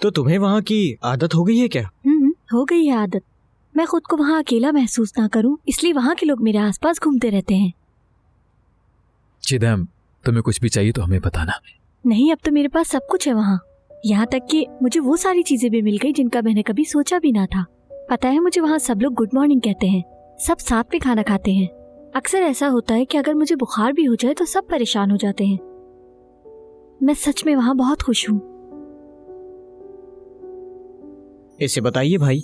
तो तुम्हें वहाँ की आदत हो गई है क्या? हो गई है आदत। मैं खुद को वहाँ अकेला महसूस ना करूँ, इसलिए वहाँ के लोग मेरे आसपास घूमते रहते हैं। चिदम, तुम्हें कुछ भी चाहिए तो हमें बताना। नहीं, अब तो मेरे पास सब कुछ है वहाँ। यहाँ तक कि मुझे वो सारी चीजें भी मिल गई जिनका मैंने कभी सोचा भी ना था। पता है, मुझे वहाँ सब लोग गुड मॉर्निंग कहते हैं, सब साथ में खाना खाते हैं। अक्सर ऐसा होता है कि अगर मुझे बुखार भी हो जाए तो सब परेशान हो जाते हैं। मैं सच में वहाँ बहुत खुश हूँ। इसे बताइए भाई।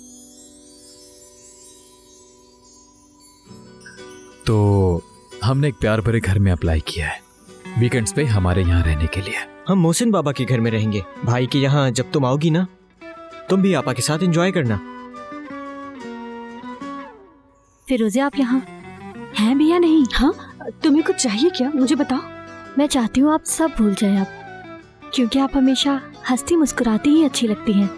तो हमने एक प्यार भरे घर में अप्लाई किया है, वीकेंड्स पे हमारे यहाँ रहने के लिए। हम मोहसिन बाबा के घर में रहेंगे। भाई के यहाँ जब तुम आओगी ना, तुम भी आपा के साथ एंजॉय करना। फिरोज़े, आप यहाँ हैं भी या नहीं? हाँ, तुम्हें कुछ चाहिए क्या? मुझे बताओ। मैं चाहती हूँ आप सब भूल जाएं आप, क्योंकि आप हमेशा हंसती मुस्कुराती ही अच्छी लगती हैं।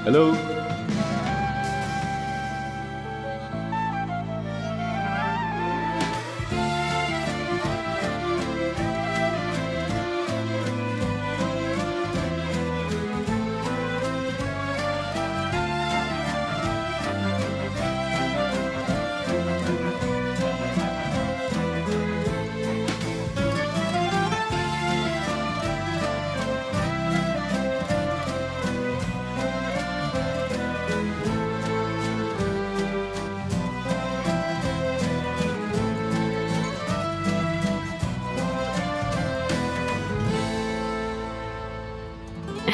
हेलो।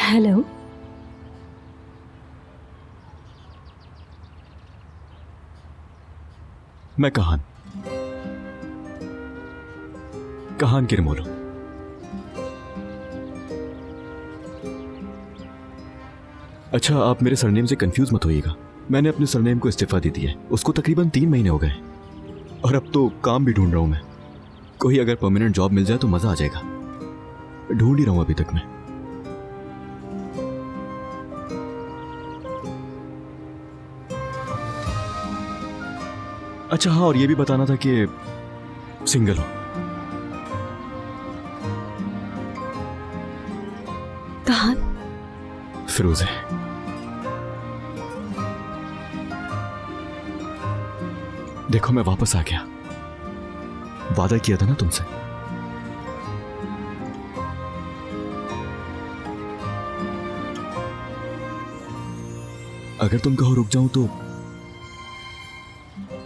हेलो। मैं कहान किरमोलो। अच्छा, आप मेरे सरनेम से कंफ्यूज मत होइएगा। मैंने अपने सरनेम को इस्तीफा दे दिया है। उसको तकरीबन 3 महीने हो गए और अब तो काम भी ढूंढ रहा हूं मैं। कोई अगर परमानेंट जॉब मिल जाए तो मजा आ जाएगा। ढूंढ ही रहा हूं अभी तक मैं। अच्छा हाँ, और ये भी बताना था कि सिंगल हो। कहां? फिरोज है। देखो, मैं वापस आ गया। वादा किया था ना तुमसे। अगर तुम कहो रुक जाऊं तो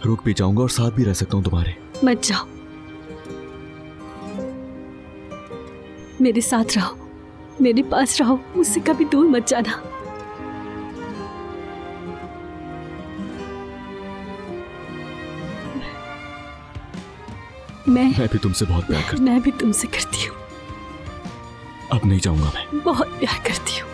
रुक भी जाऊंगा और साथ भी रह सकता हूं तुम्हारे। मत जाओ, मेरे साथ रहो, मेरे पास रहो, मुझसे कभी दूर मत जाना। मैं भी तुमसे बहुत प्यार करती हूँ। मैं भी तुमसे करती हूँ। अब नहीं जाऊंगा मैं। बहुत प्यार करती हूँ।